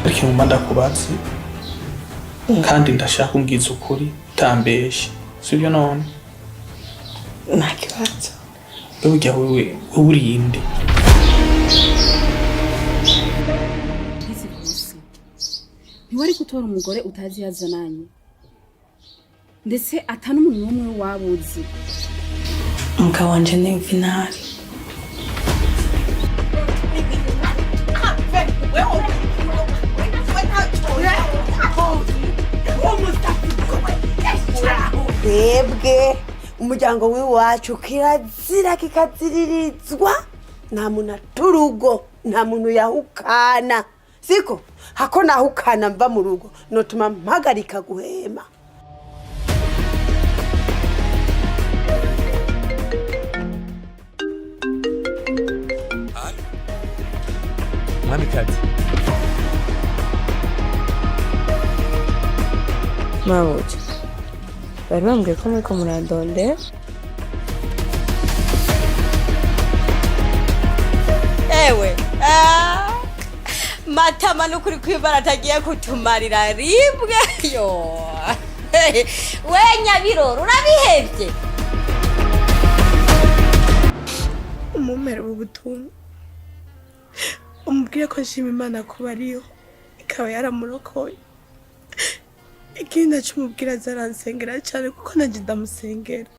ariko nguma ndakubazi kandi ndashaka umbwiza ukuri utambeshe sibyo none nta kibazo burya wewe urinde ntiwari gutora umugore utazi yazananye ndetse atanu umuntu n'umwe wabuzi umugabo wanje ni finali twebwe umuryango w'iwacu kirazira kikaziririzwa nta muntu aturugo nta muntu yahukana siko hako nahukana mva mu rugo notuma mpagarika guhema Mwamikazi mabuja bari bambwiye ko muriko murandondera ewe matama nukuri kwibara atagiye kutumarira ribwe yo we nyabiroro urabihevye umumera ubutumwa umubwire ko nshima Imana kuba ariyo ikaba yaramurokoye ikindi acumubwira azaransengera cyane kuko nanjye ndamusengera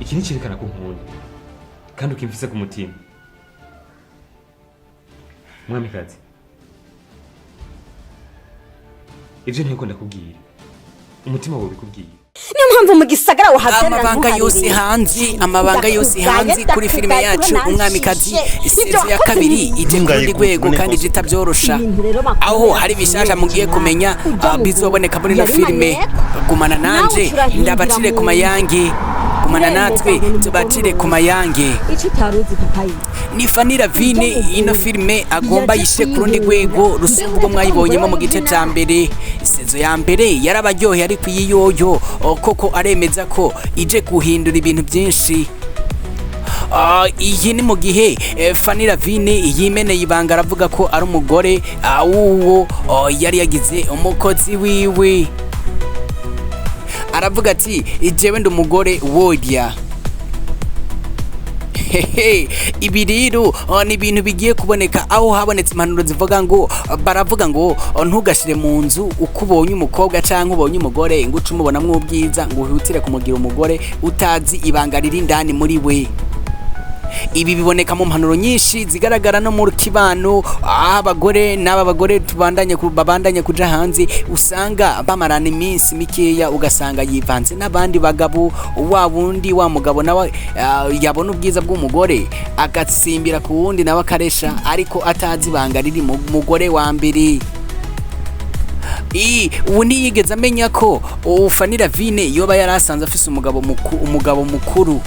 iki ni cyerekana ko nkunda kandi ukimfise ku mutima Mwamikazi ivyo nteko ndakubwira umutima wawe bikubwira niyo mpamvu mu gisagara wahazerera amabanga yose hanzi kuri filime yacu Umwamikazi Saison ya kabiri ije ku rwego kandi jitabyorosha aho hari bishasha mugiye kumenya bizoboneka muri no filime gumana nanje ndabacire ku mayange gumana natwe tubacire ku mayange icyo taruzi papayi ni Fanny Lavine ino filime agomba yishe ku rundi rwego rusubwo mwayibonyemo mu gice ca mbere Saison ya mbere yarabaryohe ari kwiyoyo koko aremeza ko ije guhindura ibintu byinshi iyi ni mu gihe Fanny Lavine yimeneye ibanga aravuga ko ari umugore uwo yari yagize umukozi wiwe aravuga ati jewe ndi umugore wodya ibi rero ni ibintu bigiye kuboneka aho habonetse impanuro zivuga ngo baravuga ngo ntugashire mu nzu uko ubonye umukobwa cyangwa ubonye umugore ngo uce umubonamwo ubwiza ngo uhutire kumugira umugore utazi ibanga riri indani muri we ibi biboneka mu mpanuro nyinshi zigaragara no mu kibano abagore n'aba bagore babandanye kuja hanze usanga bamarana iminsi mikeya ugasanga yivanze n'abandi bagabo wa bundi wa mugabo nawe yabona ubwiza bw'umugore agatsimbira ku wundi nawe akaresha ariko atazi ibanga riri mu mugore wa mbere ubu ntiyigeze amenya ko Fanny Lavine yoba yarasanze afise umugabo mukuru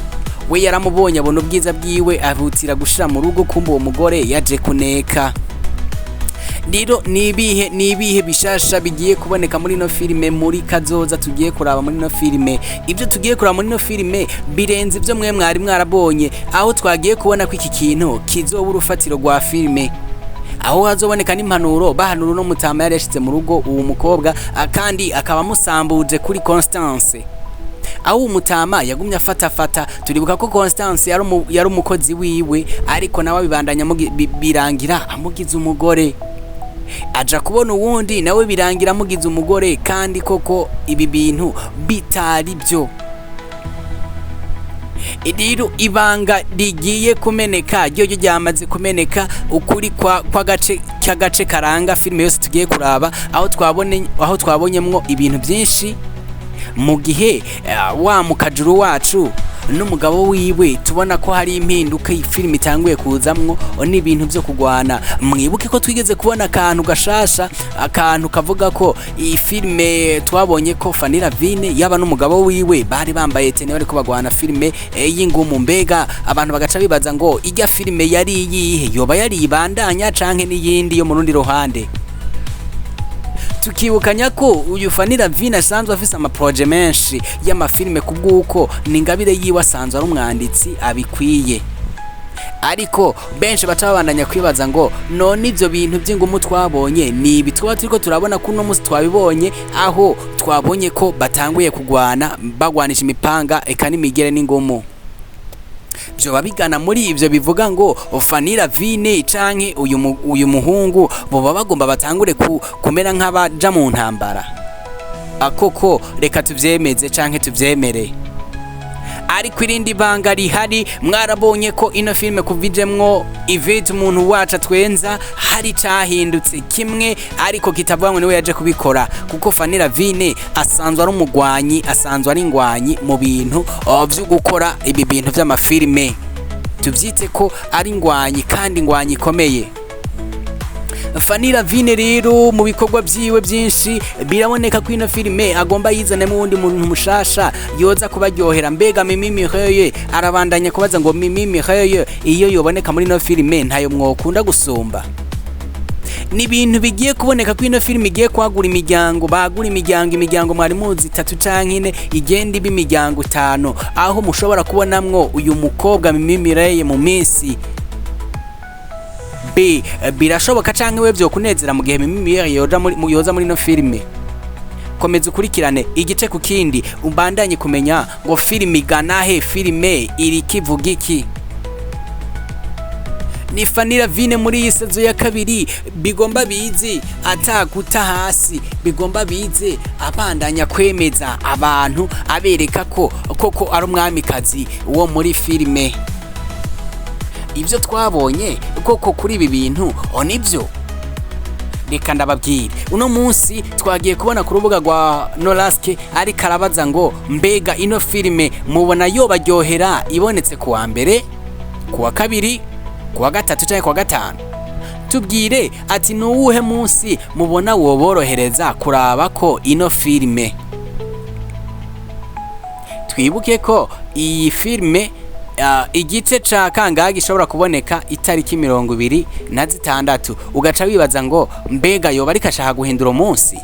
we yaramubonye abona ubwiza bwiwe ahutira gushira mu rugo kumba uwo mugore yaje kuneka rero nibihe bishasha bigiye kuboneka muri no filime muri kazoza tugiye kuraba muri no filime ibyo tugiye kuraba muri no filime birenze ibyo mwe mwari mwarabonye aho twagiye kubona ko iki kintu kizoba urufatiro rwa filime aho hazoboneka n'impanuro bahanura no mutama yari yashize mu rugo uwo mukobwa kandi akaba musambuje kuri Constance aho umutama yagumye afata turibuka ko Constance yari umukozi wiwe ariko nawe bibandanya birangira amugize umugore aja kubona uwundi nawe birangira amugize umugore kandi koko ibi bintu bitari byo rero ibanga rigiye kumeneka ryo ryamaze kumeneka ukuri kwa gace karanga filime yose tugiye kuraba aho twabonyemwo ibintu byinshi mu gihe wa mukajuru wacu n'umugabo wiwe tubona ko hari impinduka y'ifilime itanguye kuzamwo n'ibintu byo kugwana. Mwibuke ko twigeze kubona akantu gashasha, akantu kavuga ko iyi filime twabonye ko Fanny Lavine yaba n'umugabo wiwe bari bambaye tene bari ko bagwana filime y'ingumu. Mbega abantu bagaca bibaza ngo ijya filime yari iyihe, yoba yari ibandanya canke n'iyindi yo mu rundi ruhande. Tukibukanya ko uyu Fanny Lavine asanzwe afise amaproje menshi y'amafilime kubwuko n'ingabire yiwe asanzwe ari umwanditsi abikwiye. Ariko benshi baca babandanya kwibaza ngo none ivyo bintu by'ingumu twabonye ni ibi turiko turabona kuno musi twabibonye, aho twabonye ko batanguye kugwana bagwanisha imipanga eka n'imigere n'ingumu. Byo bigana muri ivyo bivuga ngo Fanny Lavine canke uyu muhungu boba bagomba batangure kumera nk'abaja mu ntambara. Akoko reka tuvyemeze canke tuvyemere. Ariko irindi banga rihari, mwarabonye ko ino filime kuvijemwo Yvette umuntu wacu twenza hari cahindutse kimwe, ariko kitavuga ngo niwe yaje kubikora, kuko Fanny Lavine asanzwe ari umugwanyi, asanzwe ari ingwanyi mu bintu byo gukora ibi bintu by'amafilime. Tuvyite ko ari ingwanyi kandi ingwanyi ikomeye. Fanny Lavine rero mu bikorwa byiwe byinshi biraboneka ko ino filime agomba yizane mu wundi muntu mushasha yoza kubaryohera. Mbega Mimi Mireye arabandanya kubaza ngo Mimi Mireye iyo yoboneka muri ino filime ntayo mwokunda gusumba. Ni ibintu bigiye kuboneka ko ino filime igiye kwagura imiryango, bagura imiryango mwari muzi 3 canke 4 igenda iba imiryango 5, aho mushobora kubonamwo uyu mukobwa Mimi Mireye mu minsi B. Birashoboka canke we byo kunezera mu gihe Mimi Mireye yoza muri no filime. Komeza ukurikirane igice ku kindi umbandanye kumenya ngo filime igana he, filime iri kivuga iki. Ni Fanny Lavine muri iyi sezo ya kabiri bigomba bize ataguta hasi, bigomba bize abandanya kwemeza abantu abereka ko koko ari umwamikazi wo muri filime. Ibyo twabonye koko kuri ibi bintu onivyo. Reka ndababwire, uno munsi twagiye kubona ku rubuga rwa Nolaske ari karabaza ngo mbega ino filime mubona yo baryohera ibonetse kuwa mbere, kuwa kabiri, kuwa gatatu cyangwa kuwa gatanu. Tubwire ati nuwuhe munsi mubona woborohereza kuraba ko ino filime. Twibuke ko iyi filime igice ca kangaga gishobora kuboneka itariki 26, ugaca wibaza ngo mbega yoba ariko ashaka guhindura umunsi.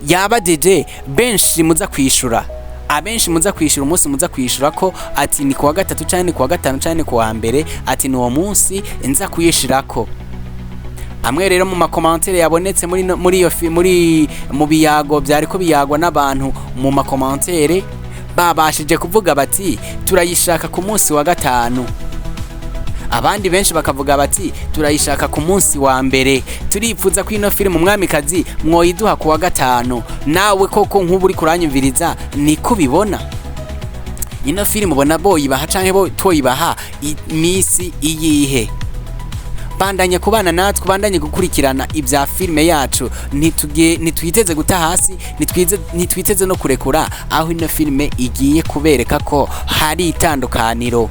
Yaba deje benshi muza kwishura, abenshi muza kwishura umunsi muza kwishura ko ati ni kuwa gatatu cyane kuwa gatanu cyane kuwa mbere, ati ni uwo munsi nza kuyishirako. Amwe rero mu makomantere yabonetse muri mu biyago byariko biyagwa n'abantu mu makomantere babashije kuvuga bati turayishaka ku munsi wa gatanu. Abandi benshi bakavuga bati turayishaka ku munsi wa mbere. Turifuza ko ino filime Mwamikazi mwoyiduha ku wa gatanu. Nawe koko nk'uburi kuranyumviriza ni kubibona. Ino filime ubona boyibaha canke bo toyibaha imisi iyihe. Bandanye kubana natwe, bandanye gukurikirana ibya filime yacu, nitwiteze guta hasi, nitwiteze no kurekura aho ino filime igiye kubereka ko hari itandukaniro.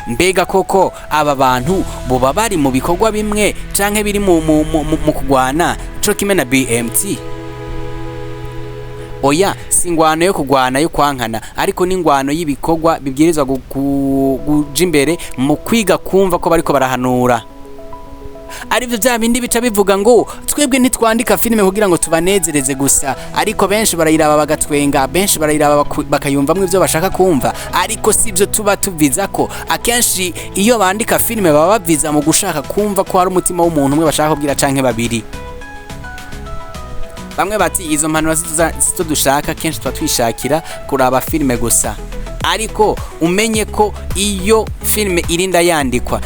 Mbega koko aba bantu boba bari mu bikorwa bimwe canke biri mu kugwana co kimwe na BMT? Oya, singwano yo kugwana yo kwankana, ariko n'ingwano y'ibikorwa bibwirizwa guja imbere mu kwiga kumva ko bariko barahanura. Arivyo bya bindi bica bivuga ngo twebwe ntitwandika filime kugira ngo tubanezereze gusa, ariko benshi barayiraba bagatwenga, benshi barayiraba bakayumvamwe ivyo bashaka kumva, ariko sivyo tuba tuviza ko. Akenshi iyo bandika filime baba baviza mu gushaka kumva ko hari umutima w'umuntu umwe bashaka kubwira canke babiri. Bamwe bati izo mpanuro zito dushaka kenshi twishakira kuraba filime gusa, ariko umenye ko iyo filime irinda yandikwa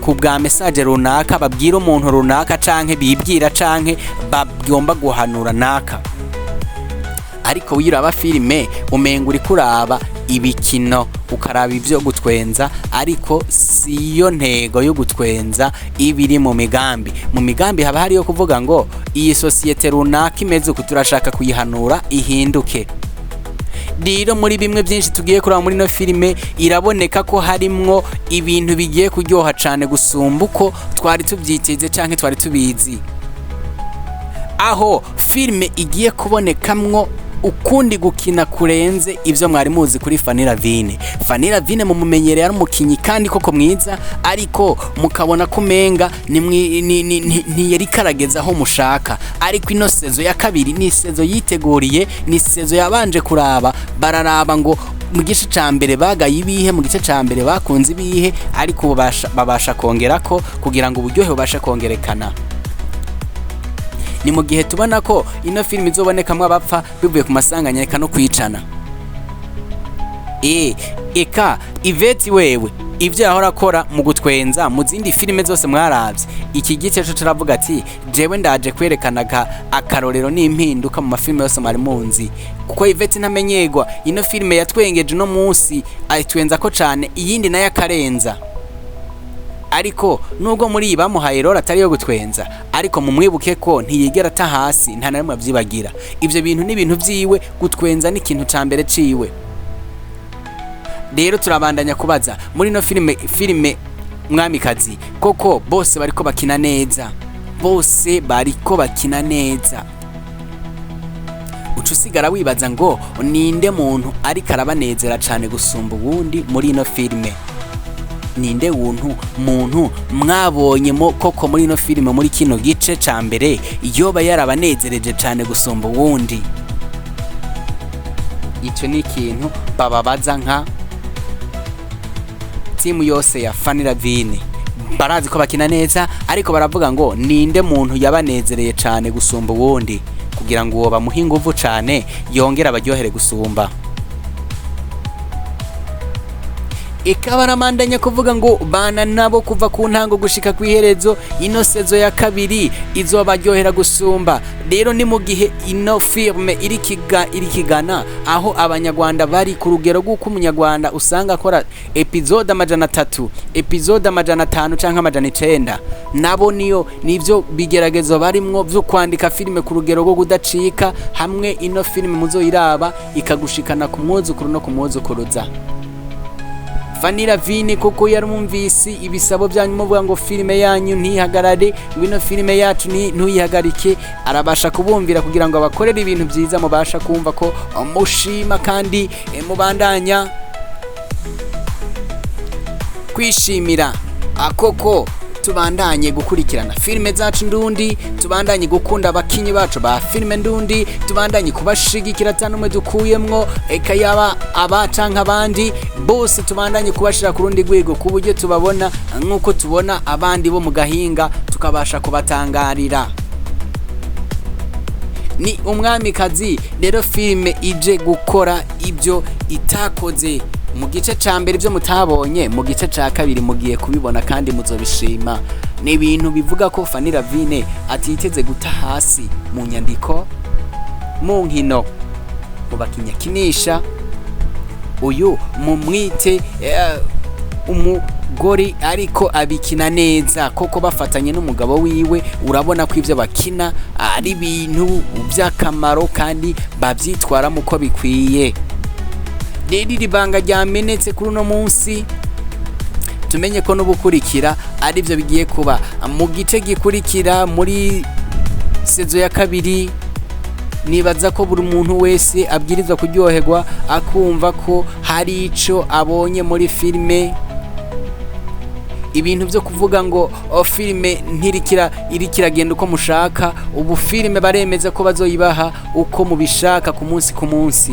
ku bwa message runaka babwira umuntu runaka canke bibwira canke bagomba guhanura naka. Ariko wiraba filime umenga uri kuraba ibikino, ukaraba ivyo gutwenza, ariko siyo ntego yo gutwenza ibiri mu migambi. Mu migambi haba hariyo kuvuga ngo iyi societe runaka imeze uko turashaka kuyihanura ihinduke. rero muri bimwe byinshi tugiye kuraba muri no filime iraboneka ko harimwo ibintu bigiye kuryoha cane gusumba uko twari tubyiteze canke twari tubizi, aho filime igiye kubonekamwo ukundi gukina kurenze ivyo mwari muzi kuri Fanny Lavine. Fanny Lavine mumumenyereye ari umukinyi kandi koko mwiza, ariko mukabona kumenga ntiyari karageza aho mushaka, ariko ino sezo ya kabiri ni sezo yiteguriye, ni sezo yabanje kuraba bararaba ngo mu gice ca mbere bagaye ibihe, mu gice ca mbere bakunze ibihe, ariko babasha kongerako kugira ngo uburyohe bubashe kongerekana. Ni mu gihe tubona ko ino filime izobonekamwe abapfa bivuye ku masanganya eka no kwicana. Eka Iveti wewe ivyo yahora akora mu gutwenza mu zindi filime zose mwaravye, iki gice cyo turavuga ati jewe ndaje kwerekana akarorero n'impinduka mu mafilime yose mwari munzi, kuko Iveti ntamenyegwa ino filime yatwengeje no munsi ayitwenza ko cane, iyindi nayo akarenza. Ariko nubwo muri bamuhaye role atari yo gutwenza, ariko mumwibuke ko ntiyigera ta hasi, nta narimwe avyibagira. Ivyo bintu ni ibintu vyiwe, gutwenza ni ikintu ca mbere ciwe. Rero turabandanya kubaza muri no filime Mwamikazi, koko bose bariko bakina neza, bose bariko bakina neza. Ucusigara wibaza ngo ninde muntu ariko arabanezera cane gusumba ubundi muri no filime? Ninde muntu mwabonye koko muri no filime muri kino gice ca mbere yoba yarabanezereje cane gusumba ubundi? Ico ni ikintu bababaza nka timu yose ya Fanny Lavine. Barazi ko bakina neza, ariko baravuga ngo ninde muntu yabanezereye cane gusumba ubundi, kugira ngo uwo bamuhe inguvu cane yongera abaryohere gusumba. Ikabaramandanya kuvuga ngo bana nabo kuva ku ntango gushika kwiherezo, ino sezo ya kabiri izobaryohera gusumba. Rero ni mu gihe ino filme irikigana aho abanyarwanda bari ku rugero rw'uko umunyarwanda usanga akora episode 300, episode 500 canke 900, nabo nivyo bigeragezo barimwo vyo kwandika filme ku rugero rwo kudacika, hamwe ino filme muzoyiraba ikagushikana ku mwuzukuru no ku mwuzukuruza. Fanny Lavine koko yarumvisi ibisabo byanyu muvuga ngo filime yanyu ntihagarare, wino filime yacu ntuyihagarike, arabasha kubumvira kugira ngo abakorere ibintu byiza, mubasha kumva ko mushima kandi mubandanya kwishimira. Akoko tubandanye gukurikirana filime zacu ndundi, tubandanye gukunda abakinyi bacu ba filime ndundi, tubandanye kubashigikira tanumwe dukuyemwo, eka yaba abacanka abandi bose tubandanye kubashira ku rundi rwego, ku buryo tubabona nkuko tubona abandi bo mu gahinga, tukabasha kubatangarira. Ni Umwamikazi rero filime ije gukora ibyo itakoze mu gice ca mbere, ibyo mutabonye mu gice ca kabiri mugiye kubibona kandi muzobishima. Ni ibintu bivuga ko Fanny Lavine atiteze guta hasi mu nyandiko, mu nkino, mu bakinyakinisha. Uyu mumwite umugore ariko abikina neza, koko bafatanye n'umugabo wiwe, urabona ko ivyo bakina ari ibintu by'akamaro kandi bavyitwaramo uko bikwiye. Rero iri banga ryamenetse kuri uno munsi, tumenye ko n'ubukurikira ari byo bigiye kuba mu gice gikurikira muri sezo ya kabiri. Nibaza ko buri muntu wese abwirizwa kuryoherwa akumva ko hari ico abonye muri filime. Ibintu byo kuvuga ngo filime irikiragenda uko mushaka, ubu filime baremeza ko bazoyibaha uko mubishaka ku munsi ku munsi.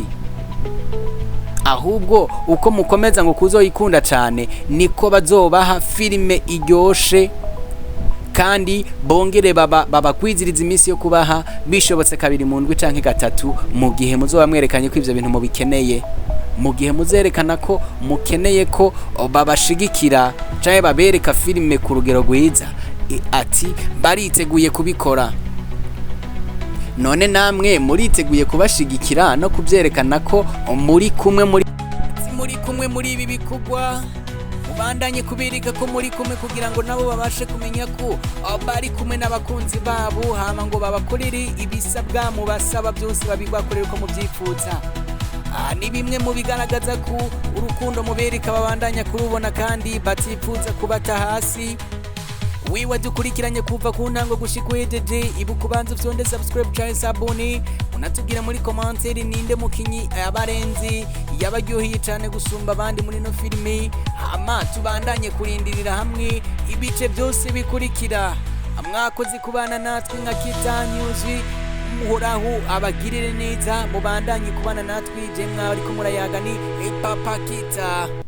Ahubwo uko mukomeza ngo kuzoyikunda cyane niko bazobaha filime iryoshe, kandi bongere babakwiziriza iminsi yo kubaha bishobotse kabiri mu ndwi canke gatatu, mu gihe muzoba mwerekanye ko ivyo bintu mubikeneye, mu gihe muzerekana ko mukeneye ko babashigikira canke babereka filime ku rugero rwiza, ati bariteguye kubikora. None namwe muriteguye kubashigikira no kubyerekana ko muri kumwe muri ibi bikugwa, mubandanye kubirika ko muri kumwe kugira ngo nabo babashe kumenya ko bari kumwe n'abakunzi babo, hama ngo babakorere ibisabwa mubasaba byose babigwakorera uko mubyifuza. ni bimwe mu bigaragaza ko urukundo mubereka babandanya kurubona kandi batipfuza kubata hasi. Wiwa dukurikiranye kuva ku ntango gushika uhejeje, ibuka ubanza ufyonde subscribe canke sabone, unatubwira muri commentaire ninde mukinyi abarenzi yabaryoheye cane gusumba abandi muri no filime, hama tubandanye kurindirira hamwe ibice byose bikurikira. Mwakoze kubana natwe nka Kita News, muhoraho abagirire neza, mubandanye kubana natwe je mwari ko murayaga ni Papa Kita.